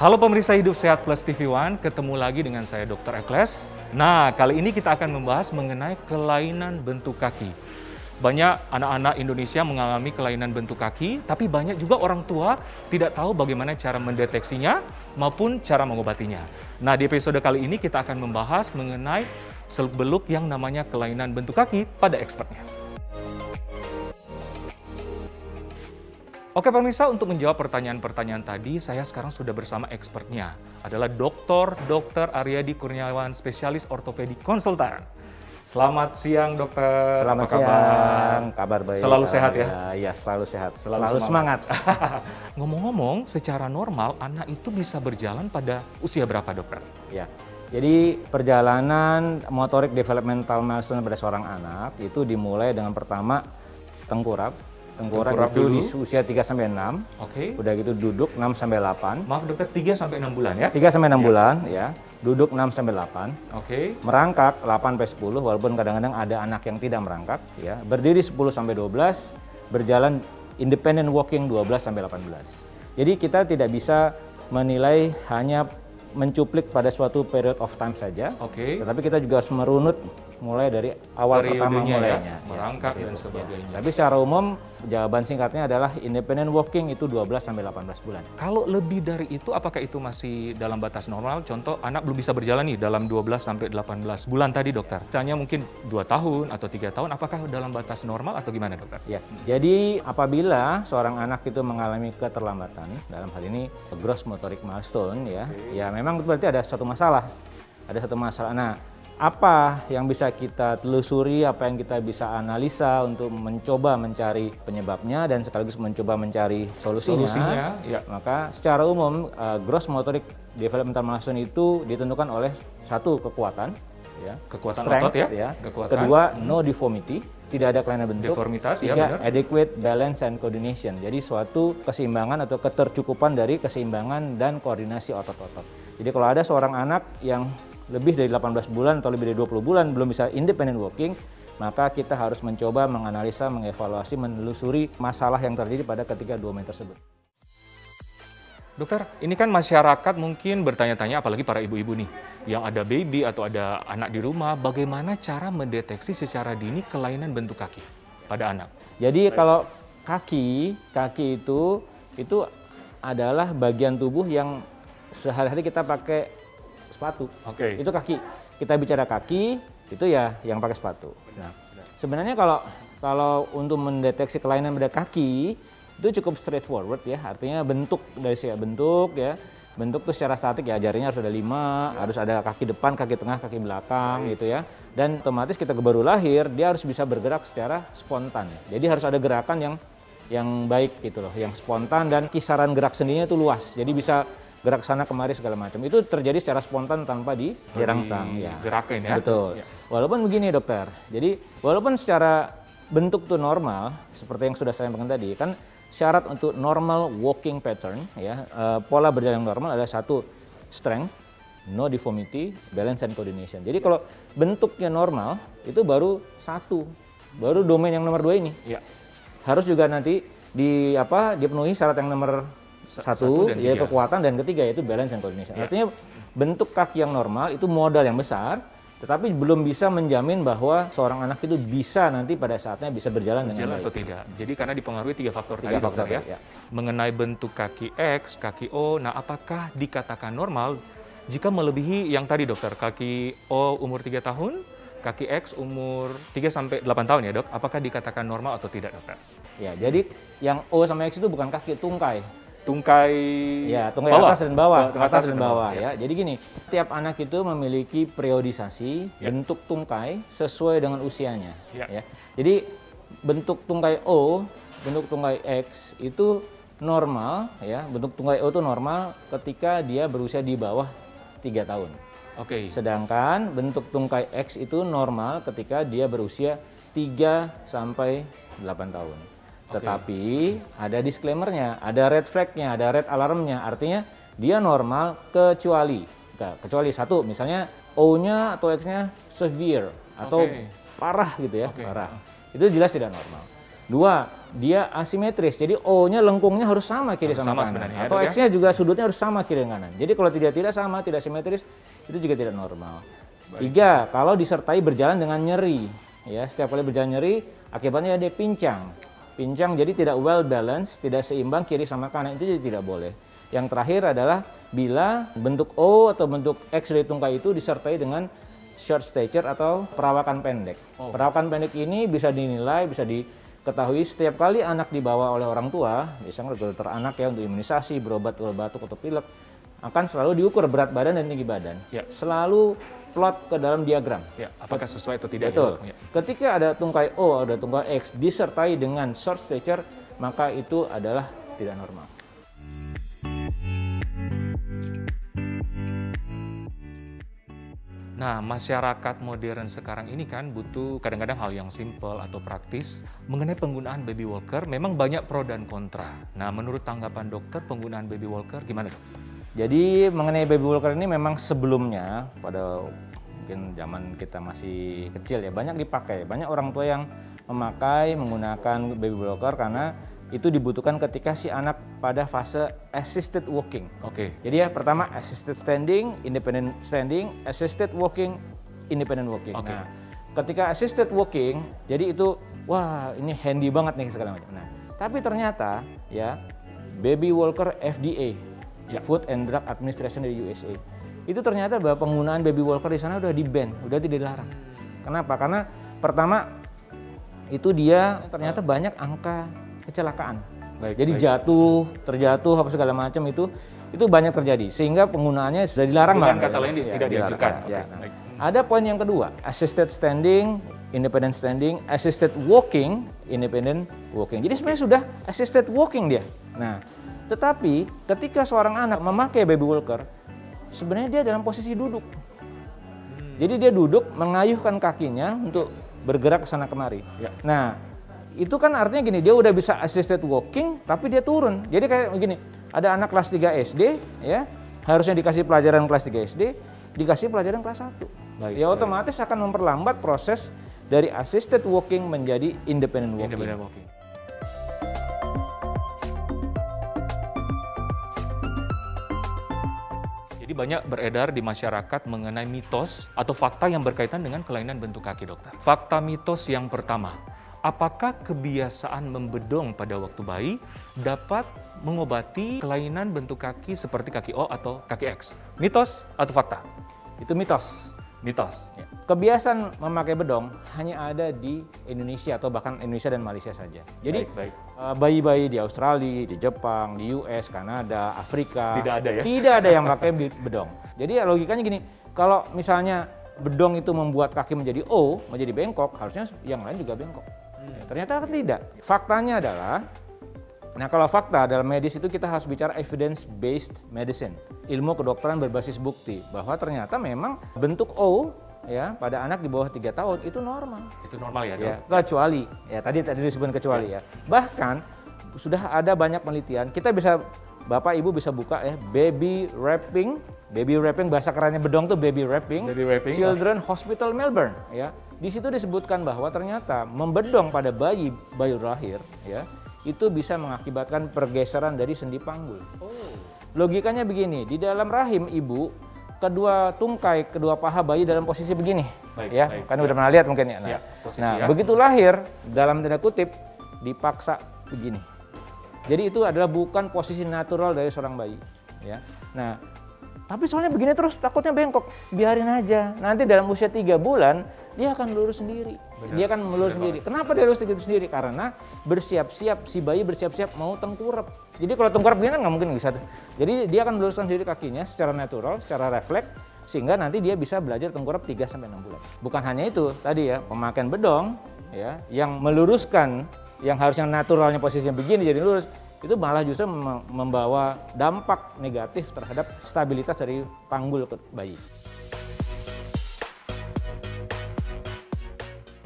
Halo pemirsa Hidup Sehat Plus TV One, ketemu lagi dengan saya Dr. Ekles. Nah, kali ini kita akan membahas mengenai kelainan bentuk kaki. Banyak anak-anak Indonesia mengalami kelainan bentuk kaki, tapi banyak juga orang tua tidak tahu bagaimana cara mendeteksinya maupun cara mengobatinya. Nah, di episode kali ini kita akan membahas mengenai seluk-beluk yang namanya kelainan bentuk kaki pada expertnya. Oke pemirsa, untuk menjawab pertanyaan-pertanyaan tadi, saya sekarang sudah bersama expertnya. Adalah Dr. Aryadi Kurniawan, spesialis ortopedi konsultan. Selamat siang dokter. Selamat Apa kabar? siang, kabar baik. Selalu sehat ya? Iya, selalu sehat. Selalu Semangat. Ngomong-ngomong, secara normal anak itu bisa berjalan pada usia berapa dokter? Ya. Jadi perjalanan motorik developmental milestone pada seorang anak itu dimulai dengan pertama tengkurap. Tengkurap itu dulu. di usia 3-6. Oke. Udah gitu duduk 6-8. Maaf dokter, 3-6 bulan ya? 3-6 bulan ya. Duduk 6-8. Oke. Merangkak 8-10 walaupun kadang-kadang ada anak yang tidak merangkak ya. Berdiri 10-12, berjalan independent walking 12-18. Jadi kita tidak bisa menilai hanya mencuplik pada suatu period of time saja. Oke. Tetapi kita juga harus merunut mulai dari awal pertama mulainya. Ya, merangkak dan sebagainya. Tapi secara umum jawaban singkatnya adalah independent walking itu 12-18 bulan. Kalau lebih dari itu, apakah itu masih dalam batas normal? Contoh, anak belum bisa berjalan nih dalam 12-18 bulan tadi dokter. Misalnya mungkin 2 tahun atau 3 tahun, apakah dalam batas normal atau gimana dokter? Ya, jadi apabila seorang anak itu mengalami keterlambatan, dalam hal ini gross motoric milestone ya, ya memang berarti ada satu masalah. Ada satu masalah. Nah, apa yang bisa kita telusuri, apa yang kita bisa analisa untuk mencoba mencari penyebabnya dan sekaligus mencoba mencari solusinya ya. Maka secara umum gross motoric developmental milestone itu ditentukan oleh satu kekuatan ya, Kekuatan strength, otot ya, kekuatan. Kedua, no deformity, tidak ada kelainan bentuk. Deformitas ya, Tiga, benar. adequate balance and coordination. Jadi suatu keseimbangan atau ketercukupan dari keseimbangan dan koordinasi otot-otot. Jadi kalau ada seorang anak yang lebih dari 18 bulan atau lebih dari 20 bulan belum bisa independent walking, maka kita harus mencoba menganalisa, mengevaluasi, menelusuri masalah yang terjadi pada ketiga domain tersebut. Dokter, ini kan masyarakat mungkin bertanya-tanya, apalagi para ibu-ibu nih, yang ada baby atau ada anak di rumah, bagaimana cara mendeteksi secara dini kelainan bentuk kaki pada anak? Jadi kalau kaki itu adalah bagian tubuh yang sehari-hari kita pakai sepatu. Oke. Itu kaki. Kita bicara kaki, itu ya yang pakai sepatu. Nah, sebenarnya kalau untuk mendeteksi kelainan pada kaki itu cukup straightforward ya. Artinya bentuk dari bentuk ya. Bentuk itu secara statik ya, jarinya harus ada 5, harus ada kaki depan, kaki tengah, kaki belakang gitu ya. Dan otomatis kita baru lahir, dia harus bisa bergerak secara spontan. Jadi harus ada gerakan yang baik gitu loh, yang spontan dan kisaran gerak sendinya itu luas. Jadi bisa gerak sana kemari segala macam. Itu terjadi secara spontan tanpa dirangsang ya. Gerakin ya. Betul. Ya. Walaupun begini dokter. Jadi walaupun secara bentuk itu normal seperti yang sudah saya sampaikan tadi, kan syarat untuk normal walking pattern ya, pola berjalan normal ada satu, strength, no deformity, balance and coordination. Jadi kalau bentuknya normal itu baru baru domain yang nomor 2 ini. Ya. Harus juga nanti dipenuhi syarat yang nomor satu yaitu kekuatan, dan ketiga yaitu balance and coordination. Ya. Artinya bentuk kaki yang normal itu modal yang besar, tetapi belum bisa menjamin bahwa seorang anak itu bisa nanti pada saatnya bisa berjalan dengan baik. Atau tidak. Jadi karena dipengaruhi 3 faktor tadi faktor dokter ya. Mengenai bentuk kaki X, kaki O, nah apakah dikatakan normal jika melebihi yang tadi dokter, kaki O umur 3 tahun, kaki X umur 3-8 tahun ya dok, apakah dikatakan normal atau tidak dokter? Ya, jadi yang O sama X itu bukan kaki, tungkai. Ya, tungkai bawah. atas dan bawah, Atas dan bawah ya. Jadi gini, tiap anak itu memiliki periodisasi bentuk tungkai sesuai dengan usianya ya. Jadi bentuk tungkai O, bentuk tungkai X itu normal ya. Bentuk tungkai O itu normal ketika dia berusia di bawah 3 tahun. Oke. Sedangkan bentuk tungkai X itu normal ketika dia berusia 3-8 tahun. Tetapi ada disclaimer-nya, ada red flag-nya, ada red alarm-nya. Artinya dia normal kecuali satu, misalnya O-nya atau X-nya severe atau parah gitu ya, parah. Itu jelas tidak normal. Dua, dia asimetris. Jadi O-nya lengkungnya harus sama kiri sama kanan. sebenarnya, Atau dok, ya? X-nya juga sudutnya harus sama kiri dan kanan. Jadi kalau tidak sama, tidak simetris, itu juga tidak normal. Tiga, kalau disertai berjalan dengan nyeri. Ya, setiap kali berjalan nyeri, akibatnya dia pincang. Pincang jadi tidak well balance, tidak seimbang kiri sama kanan, itu jadi tidak boleh. Yang terakhir adalah bila bentuk O atau bentuk X dari tungkai itu disertai dengan short stature atau perawakan pendek. Perawakan pendek ini bisa dinilai, bisa diketahui setiap kali anak dibawa oleh orang tua, misalnya dokter anak ya untuk imunisasi, berobat batuk atau pilek, akan selalu diukur berat badan dan tinggi badan. Ya. Selalu plot ke dalam diagram. Ya, apakah sesuai atau tidak? Betul. Ya. Ketika ada tungkai O, ada tungkai X disertai dengan short stature, maka itu adalah tidak normal. Nah, masyarakat modern sekarang ini kan butuh kadang-kadang hal yang simpel atau praktis. Mengenai penggunaan baby walker, memang banyak pro dan kontra. Nah, menurut tanggapan dokter, penggunaan baby walker gimana, dok? Jadi mengenai baby walker ini memang sebelumnya pada mungkin zaman kita masih kecil ya banyak dipakai. Banyak orang tua yang memakai menggunakan baby walker karena itu dibutuhkan ketika si anak pada fase assisted walking. Oke. Jadi ya pertama assisted standing, independent standing, assisted walking, independent walking. Oke. Nah, ketika assisted walking, jadi itu wah ini handy banget nih segala macam. Nah, tapi ternyata ya baby walker FDA, Ya. Food and Drug Administration dari USA, itu ternyata bahwa penggunaan baby walker di sana udah di-ban, udah tidak dilarang. Kenapa? Karena pertama itu dia ternyata banyak angka kecelakaan. Jadi jatuh, terjatuh apa segala macam itu banyak terjadi sehingga penggunaannya sudah dilarang. Dengan kata lain Ya, tidak dianjurkan. Ya. Oke, baik. Ada poin yang kedua, assisted standing, independent standing, assisted walking, independent walking. Jadi sebenarnya sudah assisted walking dia. Nah, tetapi ketika seorang anak memakai baby walker, sebenarnya dia dalam posisi duduk. Jadi dia duduk mengayuhkan kakinya untuk bergerak ke sana kemari. Ya. Nah, itu kan artinya gini, dia udah bisa assisted walking tapi dia turun. Jadi kayak begini, ada anak kelas 3 SD ya, harusnya dikasih pelajaran kelas 3 SD, dikasih pelajaran kelas 1. Ya otomatis akan memperlambat proses dari assisted walking menjadi independent walking. Independent walking. Jadi banyak beredar di masyarakat mengenai mitos atau fakta yang berkaitan dengan kelainan bentuk kaki, dokter. Fakta mitos yang pertama, apakah kebiasaan membedong pada waktu bayi dapat mengobati kelainan bentuk kaki seperti kaki O atau kaki X? Mitos atau fakta? Itu mitos. Mitos. Ya. Kebiasaan memakai bedong hanya ada di Indonesia atau bahkan Indonesia dan Malaysia saja. Jadi Baik. bayi-bayi di Australia, di Jepang, di US, Kanada, Afrika Tidak ada ya? Tidak ada yang pakai bedong. Jadi ya logikanya gini, kalau misalnya bedong itu membuat kaki menjadi O, menjadi bengkok, harusnya yang lain juga bengkok. Ya, ternyata kan tidak. Faktanya adalah, nah kalau fakta dalam medis itu kita harus bicara evidence based medicine, ilmu kedokteran berbasis bukti bahwa ternyata memang bentuk O ya pada anak di bawah 3 tahun itu normal. Itu normal ya, dok? Ya, kecuali ya tadi disebutkan kecuali ya. Bahkan sudah ada banyak penelitian, kita bisa Bapak Ibu bisa buka ya baby wrapping bahasa kerennya bedong tuh baby wrapping. Children Hospital Melbourne ya. Di situ disebutkan bahwa ternyata membedong pada bayi lahir ya itu bisa mengakibatkan pergeseran dari sendi panggul. Logikanya begini, di dalam rahim ibu, kedua tungkai, kedua paha bayi dalam posisi begini. Kan udah pernah lihat mungkin ya. Nah, begitu lahir, dalam tanda kutip, dipaksa begini. Jadi itu adalah bukan posisi natural dari seorang bayi. Ya. Nah, tapi soalnya begini terus takutnya bengkok, biarin aja. Nanti dalam usia 3 bulan, dia akan lurus sendiri. Dia akan melurus sendiri. Kenapa dia lurus sendiri? Karena bersiap-siap, si bayi bersiap-siap mau tengkurap. Jadi kalau tengkurap begini kan nggak mungkin bisa. Jadi dia akan meluruskan sendiri kakinya secara natural, secara refleks, sehingga nanti dia bisa belajar tengkurap 3-6 bulan. Bukan hanya itu, tadi ya, pemakaian bedong, ya, yang meluruskan, yang harusnya naturalnya posisinya begini jadi lurus, itu malah justru membawa dampak negatif terhadap stabilitas dari panggul bayi.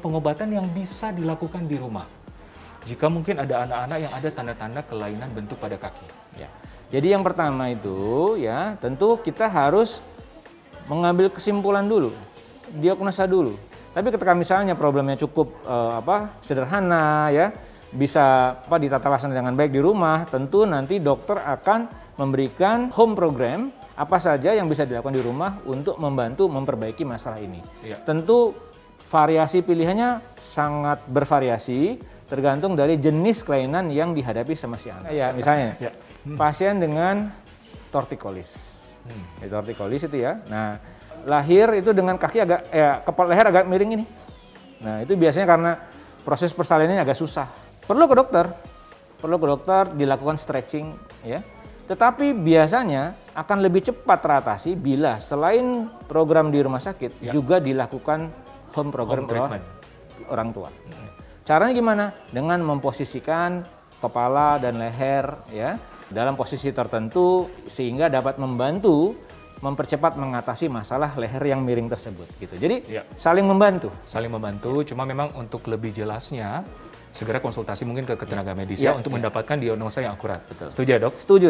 Pengobatan yang bisa dilakukan di rumah jika mungkin ada anak-anak yang ada tanda-tanda kelainan bentuk pada kaki. Ya. Jadi yang pertama itu ya tentu kita harus mengambil kesimpulan dulu, diagnosa dulu. Tapi ketika misalnya problemnya cukup sederhana ya, bisa ditata laksana dengan baik di rumah, tentu nanti dokter akan memberikan home program apa saja yang bisa dilakukan di rumah untuk membantu memperbaiki masalah ini. Iya. Tentu variasi pilihannya sangat bervariasi, tergantung dari jenis kelainan yang dihadapi sama si anak. Ya, misalnya pasien dengan tortikolis. Tortikolis itu ya. Nah, lahir itu dengan kaki agak, kepala leher agak miring ini. Nah, itu biasanya karena proses persalinannya agak susah. Perlu ke dokter, dilakukan stretching, ya. Tetapi biasanya akan lebih cepat teratasi bila selain program di rumah sakit juga dilakukan home program oleh orang tua. Caranya gimana? Dengan memposisikan kepala dan leher ya dalam posisi tertentu sehingga dapat membantu mempercepat mengatasi masalah leher yang miring tersebut gitu. Jadi saling membantu. Saling membantu, cuma memang untuk lebih jelasnya segera konsultasi mungkin ke tenaga medis untuk mendapatkan diagnosa yang akurat. Betul. Setuju ya, Dok? Setuju.